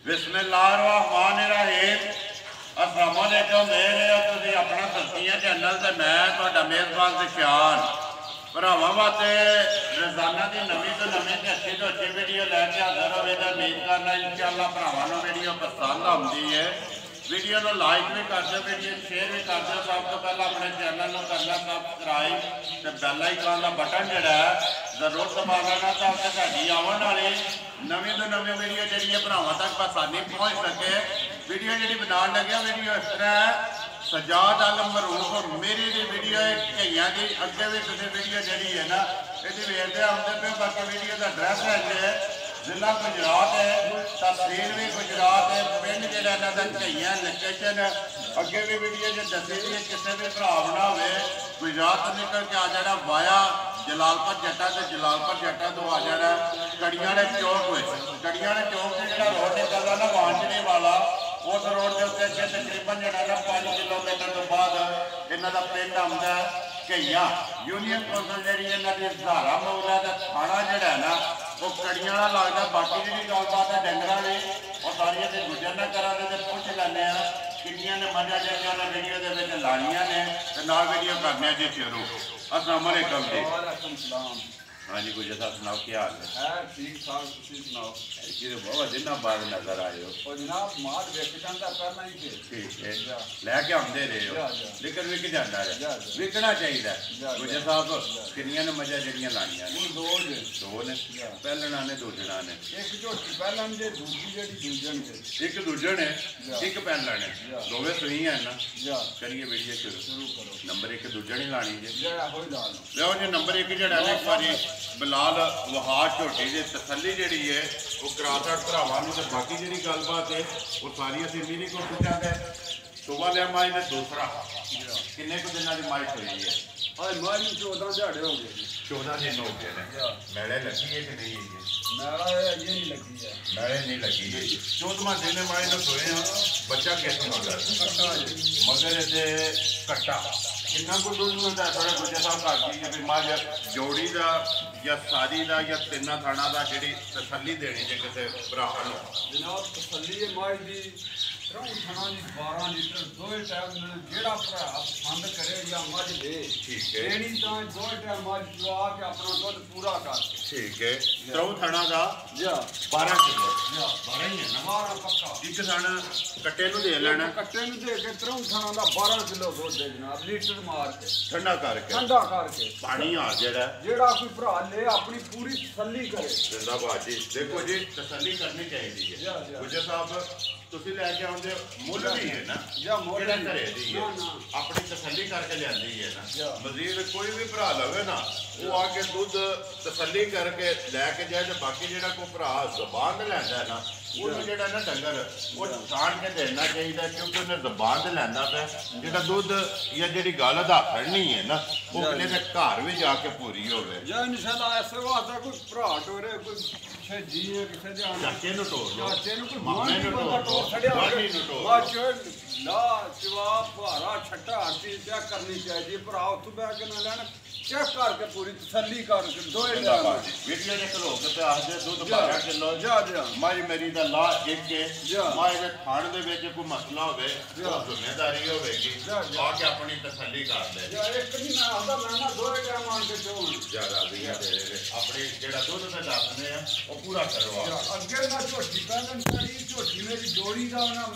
बिस्मिल्लाहिर्रहमानिर्रहीम। अस्सलाम वालेकुम। मेरे तुसीं अपना सब्जियां चैनल ते मैं तुहाडा मेज़बान दिशान भरावां वास्ते रोज़ाना की नवीं तो नवीं ते अच्छी तो अच्छी वीडियो लैके हाज़र होवे ते उम्मीद करना इंशाअल्लाह भरावां नूं वीडियो पसंद आउंदी है। वीडियो को लाइक भी कर दो, वीडियो शेयर भी कर दो। सब तो पहले अपने चैनल को करना सबसक्राइब तो बैल आइकन का बटन जोड़ा है जरूर दबा लेना ताकि साड़ी आने वाली नवीं तो नवीं वीडियो जी भरावां तक आसानी पहुँच सके। वीडियो जी बनाने लगे वीडियो इस तरह है सजाद आलम मरूफ मेरी दी वीडियो कई की अगे भी तुम वीडियो जी है ना ये वेखते आते पे। बाकी वीडियो का एड्रैस है जिला गुजरात है, तहसील भी गुजरात है, पिंड जोड़ा इन्हों का कई लोकेशन अगे भी वीडियो जो दसी भी किसी भी भरा बना हो गुजरात तो निकल के आ जाना वाया जलालपुर जट्टा तो जलालपुर जट्टा तो आ जाना कड़ियां ने चौक में। कड़ियां ने चौक से जो रोड निकलता ना वांचने वाला उस रोड के उत्ते अगे तकरीबन जो 5 किलोमीटर तो बाद इन्हों का पिंड आता कईया यूनियन कौंसल जी इन्हों की धारा मौला का थाना जोड़ा है ना वो कड़ियां वाला लगता। बाकी जी गलबात है डंगर की और सारिया तो गुजर न करा तो पुछ लें किनिया ने मजा जगह वीडियो के लानिया ने नाल वीडियो करने जी शुरू। अस्सलाम वालेकुम जी। हाँ जी गुजर साहब सुनाओ क्या हाल है? ठीक ठाक तुसीं सुनाओ। बहुत दिन बाद नजर आए हो। जनाब माल विक जाता पहला ही ठीक है लैके आते रहे हो लेकिन विक जाता है विकना चाहिए। गुजर साहब किनिया ने मजा जड़ियां लानिया दो ने पहलना ने दूजना ने एक झोटी पहलन जे दूजी जेडी दूजन जे एक दूजन है एक पहलन है दोवें सुई है ना। करिए वीडियो शुरू करो। नंबर 1 दूजन ही लानी जी लो जी। नंबर 1 जड़ा ना एक बारी बिलाल वहाज झोटी की तसली जी है वो करा छड़ भरावां नूं ते बाकी जी गलबात है वो सारी असीं मेरी को पुछांगे। सुबह लिया माई ने दूसरा किन्ने को दिनों की माई हुई है? आज माई 14 दिहाड़े हो गए। 14 दिन हो गए हैं। मैले लगी है कि नहीं है? मैला ये नहीं लगी है। मैले नहीं लगी है। 14वां दिन माई ने सोए बच्चा कैसे मगर मगर ये कट्टा कितना कुछ दूध मिलता है थोड़ा गुजर साहब कर दी भी मझ जोड़ी का या सारी का या तिना थाना का जी तसली देनी जी किसी भरा जनाब तसली है माई की 3 थाना की 12 लीटर दोए टाइम जेड़ा भरा पसंद करे या मझ दे ठीक है देनी तो दोए टाइम मझ चुआ के अपना दुध पूरा कर ठीक है 3 थाना का 12 किलो 12 ही है ना 12 पक्का एक थाना कट्टे दे लेना कट्टे दे के 3 थाना का 12 किलो दुध दे जनाब लीटर मार के ठंडा करके पानी आ जेड़ा कोई भरा ले अपनी पूरी तसली करे। जिंदाबाद जी। देखो जी तसली करनी चाहिए है गुजर साहब तुसी लैके आउंदे मुल भी है ना जेड़ा घरे दी है अपनी तसली करके लियांदी है ना। मजीद कोई भी भरा लवे ना वो आके दुध तसली करके लैके जाए तो बाकी जेड़ा कोई भरा जबान लैंदा है ना ਉਹਨੂੰ ਜਿਹੜਾ ਨਾ ਡੰਗਰ ਉਹ ਛਾਣ ਕੇ ਦੇਣਾ ਚਾਹੀਦਾ ਕਿਉਂਕਿ ਉਹਨੇ ਜ਼ਬਾਨ ਤੇ ਲੈਂਦਾ ਪਿਆ ਜਿਹੜਾ ਦੁੱਧ ਜਾਂ ਜਿਹੜੀ ਗੱਲ ਦਾ ਫੜਨੀ ਹੈ ਨਾ ਉਹ ਕਿਨੇ ਦੇ ਘਰ ਵੀ ਜਾ ਕੇ ਪੂਰੀ ਹੋਵੇ। ਜਾਂ ਇਨਸ਼ਾਅੱਲਾ ਐਸੇ ਵਾਸਤੇ ਕੋਈ ਭਰਾ ਟੋਰੇ ਕੋਈ ਕਿਸੇ ਜੀ ਕਿਸੇ ਦੇ ਚਾਚੇ ਨੂੰ ਟੋਰ ਲਓ ਚਾਚੇ ਨੂੰ ਕੋਈ ਮਾਮੇ ਨੂੰ ਟੋਰ ਛੜਿਆ ਬਾਅਦ ਲਾ ਜਵਾਬ ਭਾਰਾ ਛੱਟਾ ਆਰਤੀ ਚੈੱਕ ਕਰਨੀ ਚਾਹੀਦੀ ਭਰਾ ਉੱਥੋਂ ਬਹਿ ਕੇ ਨਾ ਲੈਣ चेक करके पूरी तसली करके दोए वीडियो ने करो कि आखदे दुध 12 किलो माई मेरी दा ला एक के माई दे खाण दे विच कोई मसला होवे तो जिम्मेदारी होवेगी आके अपनी तसली कर ले। एक नहीं मैं आंदा मैं ना दोए टाइम आन के चो ज्यादा दिया दे अपनी जेड़ा दुध ते दसने आ वो पूरा करो। अगे ना झोटी पहलन करी झोटी मेरी जोड़ी दा ना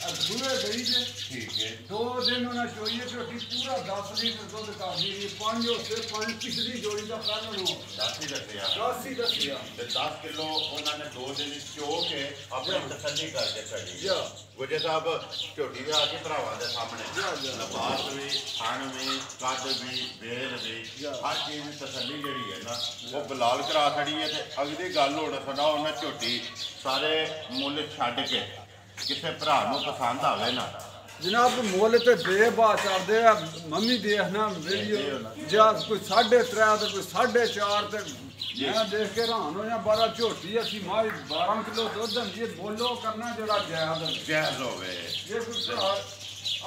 दूए गई थे ठीक है 2 दिन उन्हें चोइए झोटी पूरा 10 लीटर दुध कर दी 5 उससे 5 पिछली जोड़ी का पहलन हो 10 ही दसिया 10 किलो उन्होंने 2 दिन चो के अपनी तसली करके करी। गुजर साहब झोटी दे आके भरावां दे सामने लबास भी खान भी कद भी बेल भी हर चीज़ की तसली जी है ना वो बिलाल करा खड़ी है तो अगली गल होना सुना उन्हें झोटी सारे मुल छड्ड के किसी भरा पसंद आवे ना जनाब मुल तो बेबा चलते मम्मी देखना वीडियो जा कोई 3.5 तो कोई 4.5 तो मैं देख के हैरान हो 12 झोटी असी माई 12 किलो दुध होंगी बोलो करना जरा जायज होवे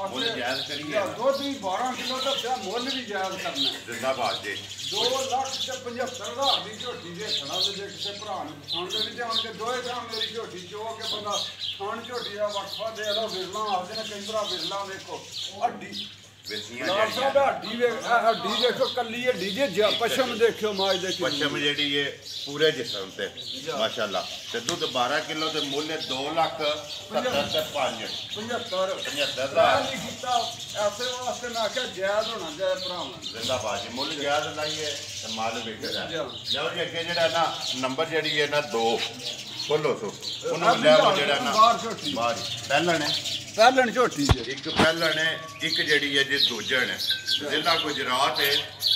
मुल जायज करिए दुध भी 12 किलो तो क्या मुल भी जायज करना जिंदाबाद जी। 2,75,000 की झोटी देखना तो जे किसी भरा पसंद नहीं आन के दोए काम मेरी झोटी चो ਹੋ ਕੇ ਬੰਦਾ ਖਾਣ ਝੋਟੀ ਦਾ ਵਕਫਾ ਦੇ ਲੋ ਵਿਰਲਾ ਆਉਂਦੇ ਨੇ ਕਈ ਵਾਰ ਵਿਰਲਾ ਵੇਖੋ ਹੱਡੀ ਵੇਸੀਆਂ ਲਾਲ ਸਾਹਿਬ ਹੱਡੀ ਵੇ ਹੱਡੀ ਦੇਖੋ ਕੱਲੀ ਹੱਡੀ ਜੇ ਪਸ਼ਮ ਦੇਖਿਓ ਮਾਜ ਦੇ ਪਸ਼ਮ ਜਿਹੜੀ ਹੈ ਪੂਰੇ ਜਿਸਮ ਤੇ ਮਾਸ਼ਾਅੱਲਾ ਤੇ ਦੁੱਧ 12 ਕਿਲੋ ਤੇ ਮੁੱਲ 2,70,000 ਤੇ 75 75,000 ਨਹੀਂ ਕੀਤਾ ਐਸੇ ਵਾਸਤੇ ਮੈਂ ਆਖਿਆ ਜਾਇਜ਼ ਹੋਣਾ ਜਾਇਜ਼ ਭਰਾਵਾਂ ਜ਼ਿੰਦਾਬਾਦ ਜੀ ਮੁੱਲ ਜਾਇਜ਼ ਲਾਈਏ ਤੇ ਮਾਲ ਵਿਕਦਾ ਲਿਓ ਜੀ ਅੱਗੇ ਜਿਹੜਾ ਨਾ ਨੰਬਰ ਜਿਹੜੀ ਹੈ ਨਾ 2 ਖੋਲੋ ਸੋ ਉਹਨੂੰ ਲਿਆਓ ਜਿਹੜਾ ਨਾ ਬਾਹਰ ਪਹਿਲਣ ਹੈ ਪਹਿਲਣ ਝੋਟੀ ਜੇ ਇੱਕ ਪਹਿਲਣ ਹੈ ਇੱਕ ਜਿਹੜੀ ਹੈ ਜੀ ਦੂਜਣ ਹੈ ਜ਼ਿਲ੍ਹਾ ਗੁਜਰਾਤ ਹੈ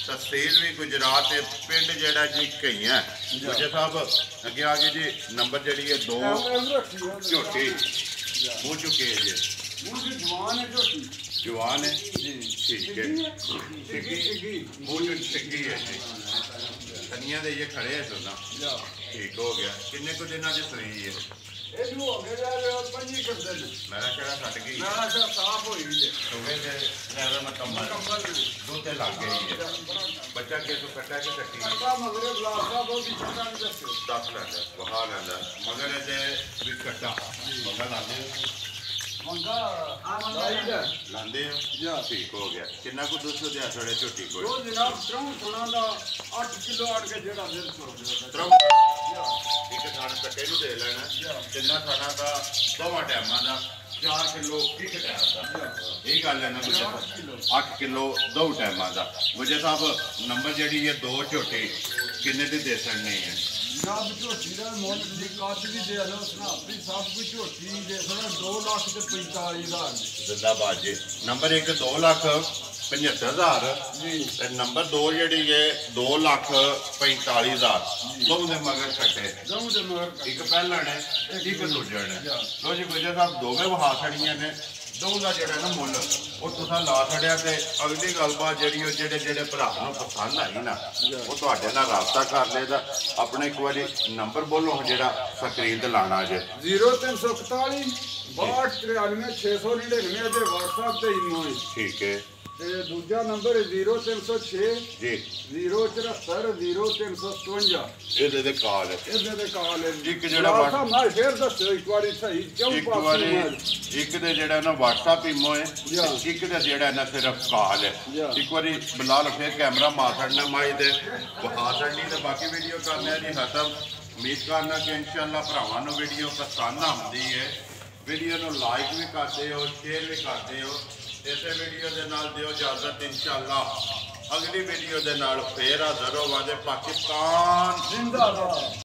ਤਹਿਸੀਲ ਵੀ ਗੁਜਰਾਤ ਹੈ ਪਿੰਡ ਜਿਹੜਾ ਜੀ ਕਈਆਂ ਮੁਝੇ ਸਾਹਿਬ ਅੱਗੇ ਆ ਗਏ ਜੀ ਨੰਬਰ ਜਿਹੜੀ ਹੈ 2 ਝੋਟੀ ਹੋ ਚੁੱਕੇ ਜੀ ਮੂੰਹ ਦੀ ਜਵਾਨ ਹੈ ਝੋਟੀ ਜਵਾਨ ਹੈ ਜੀ ਠੀਕ ਹੈ ਸਿੱਗੀ ਮੂੰਹ ਜੋ ਸਿੱਗੀ ਹੈ ਜੀ ਕਨੀਆਂ ਦੇ ਇਹ ਖੜੇ ਹੈ ਸੁਣਾ ਠੀਕ ਹੋ ਗਿਆ ਕਿੰਨੇ ਕੁ ਦਿਨਾਂ ਦੀ ਸਹੀ ਹੈ ਇਹ ਨੂੰ ਹੋ ਗਿਆ ਪੰਜੀ ਕਰਦੇ ਨੇ ਮੇਰਾ ਕਿਹੜਾ ਛੱਡ ਗਈ ਮੈਂ ਆਖਿਆ ਸਾਫ ਹੋਈ ਜੇ ਸੋਵੇ ਦੇ ਲੈਵਲ ਮੁਕੰਮਲ ਦੁੱਧ ਤੇ ਲੱਗ ਗਈ ਹੈ ਬੱਚਾ ਕਿਸ ਕੱਟਾ ਕਿ ਕੱਟੀ ਕੱਟਾ ਮਗਰੇ ਗਲਾਸ ਦਾ ਬਹੁਤ ਚੰਗਾ ਨਹੀਂ ਦੱਸਿਓ ਦੱਸ ਲੈਂਦਾ ਵਹਾ ਲੈਂਦਾ ਮਗਰ ਇਹਦੇ ਵੀ ਕੱਟਾ ਮਗਰ ਲਾਉਂਦੇ ਮੰਗਾ ਆ ਮੰਗਾ ਲਾਉਂਦੇ ਹੋ ਠੀਕ ਹੋ ਗਿਆ ਕਿੰਨਾ ਕੁ ਦੁੱਧ ਦਿਆ ਥੋੜੇ ਝੋਟੀ ਕੋਲ ਉਹ ਜਨਾਬ ਤਰ੍ਹਾਂ ਥਣਾ ਦਾ 8 ਕਿਲੋ ਆੜ ਕੇ ਜਿਹੜਾ ਦਿਲ ਸੋ ਗਿਆ ਇੱਕ ਥਾਣ ਕੱਟੇ ਨੂੰ ਦੇ ਲੈਣਾ ਤਿੰਨਾਂ ਥਾਣਾ ਦਾ ਦੋਵਾਂ ਟਾਈਮਾਂ ਦਾ 4 ਕਿਲੋ ਇੱਕ ਟਾਈਮ ਦਾ ਇਹ ਗੱਲ ਹੈ ਨਾ ਮੁਝੇ 8 ਕਿਲੋ ਦੋ ਟਾਈਮਾਂ ਦਾ ਮੁਝੇ ਸਾਹਿਬ ਨੰਬਰ ਜਿਹੜੀ ਹੈ 2 ਝੋਟੀ ਕਿੰਨੇ ਦੀ ਦੇ ਸਕਣੀ ਹੈ ਜਨਾਬ ਝੋਟੀ ਦਾ ਮੁੱਲ ਦੀ ਕੱਦ ਵੀ ਦੇ ਲਓ ਸਨਾਪੀ ਸਭ ਕੁਝ ਝੋਟੀ ਦੇ ਸਕਦਾ 2,45,000 ਜ਼ਿੰਦਾਬਾਦ ਜੀ ਨੰਬਰ 1 2,75,000 ਜੀ ਤੇ ਨੰਬਰ 2 ਜਿਹੜੀ ਹੈ 2,45,000 ਦੋਵੇਂ ਦੇ ਮਗਰ ਕੱਟੇ ਜਮ ਦੇ ਮਗਰ ਇੱਕ ਪਹਿਲਣ ਹੈ ਇੱਕ ਦੂਜਣ ਹੈ ਲੋ ਜੀ ਗੁਜਰ ਸਾਹਿਬ ਦੋਵੇਂ ਵਹਾ ਛੜੀਆਂ ਨੇ ਦੋ ਦਾ ਜਿਹੜਾ ਨਾ ਮੁੱਲ ਉਹ ਤੁਸੀਂ ਲਾ ਛੜਿਆ ਤੇ ਅਗਲੀ ਗੱਲਬਾਤ ਜਿਹੜੀ ਉਹ ਜਿਹੜੇ ਭਰਾ ਨੂੰ ਪਸੰਦ ਆਈ ਨਾ ਉਹ ਤੁਹਾਡੇ ਨਾਲ ਰਾਬਤਾ ਕਰ ਲਏਗਾ ਆਪਣੇ ਇੱਕ ਵਾਰੀ ਨੰਬਰ ਬੋਲੋ ਜਿਹੜਾ ਸਕਰੀਨ ਤੇ ਲਾਣਾ ਜੇ 0341 6293 699 ਦੇ WhatsApp ਤੇ ਹੀ ਹੋਏ ਠੀਕ ਹੈ ਤੇ ਦੂਜਾ ਨੰਬਰ 0306 ਜੀ 074 0357 ਇਹਦੇ ਦੇ ਕਾਲ ਹੈ ਇਹਦੇ ਦੇ ਕਾਲ ਹੈ ਇੱਕ ਜਿਹੜਾ WhatsApp ਮੈਂ ਫੇਰ ਦੱਸਿਓ ਇੱਕ ਵਾਰੀ ਸਹੀ ਕਿਉਂ ਇੱਕ ਵਾਰੀ ਇੱਕ ਦੇ ਜਿਹੜਾ ਨਾ WhatsApp ਇਮੋ ਹੈ ਇੱਕ ਦਾ ਜਿਹੜਾ ਨਾ ਸਿਰਫ ਕਾਲ ਹੈ ਇੱਕ ਵਾਰੀ ਬਲਾਲ ਫੇਰ ਕੈਮਰਾ ਮਾਰਨਾ ਮਾਈ ਦੇ ਵਹਾ ਛੱਡਣੀ ਤੇ ਬਾਕੀ ਵੀਡੀਓ ਕਰਨੇ ਜੀ ਖਤਮ ਉਮੀਦ ਕਰਨਾ ਕਿ ਇਨਸ਼ਾਅੱਲਾ ਭਰਾਵਾਂ ਨੂੰ ਵੀਡੀਓ ਪਸੰਦ ਆਉਂਦੀ ਹੈ ਵੀਡੀਓ ਨੂੰ ਲਾਈਕ ਵੀ ਕਰਦੇ ਹੋ ਸ਼ੇਅਰ ਵੀ ਕਰਦੇ ਹੋ ਇਸੇ ਵੀਡੀਓ ਦੇ ਨਾਲ ਦਿਓ ਇਜਾਜ਼ਤ ਇਨਸ਼ਾਅੱਲਾ ਅਗਲੀ ਵੀਡੀਓ ਦੇ ਨਾਲ ਫੇਰ ਹਾਜ਼ਰ ਹੋਵਾਂਗੇ ਪਾਕਿਸਤਾਨ ਜ਼ਿੰਦਾਬਾਦ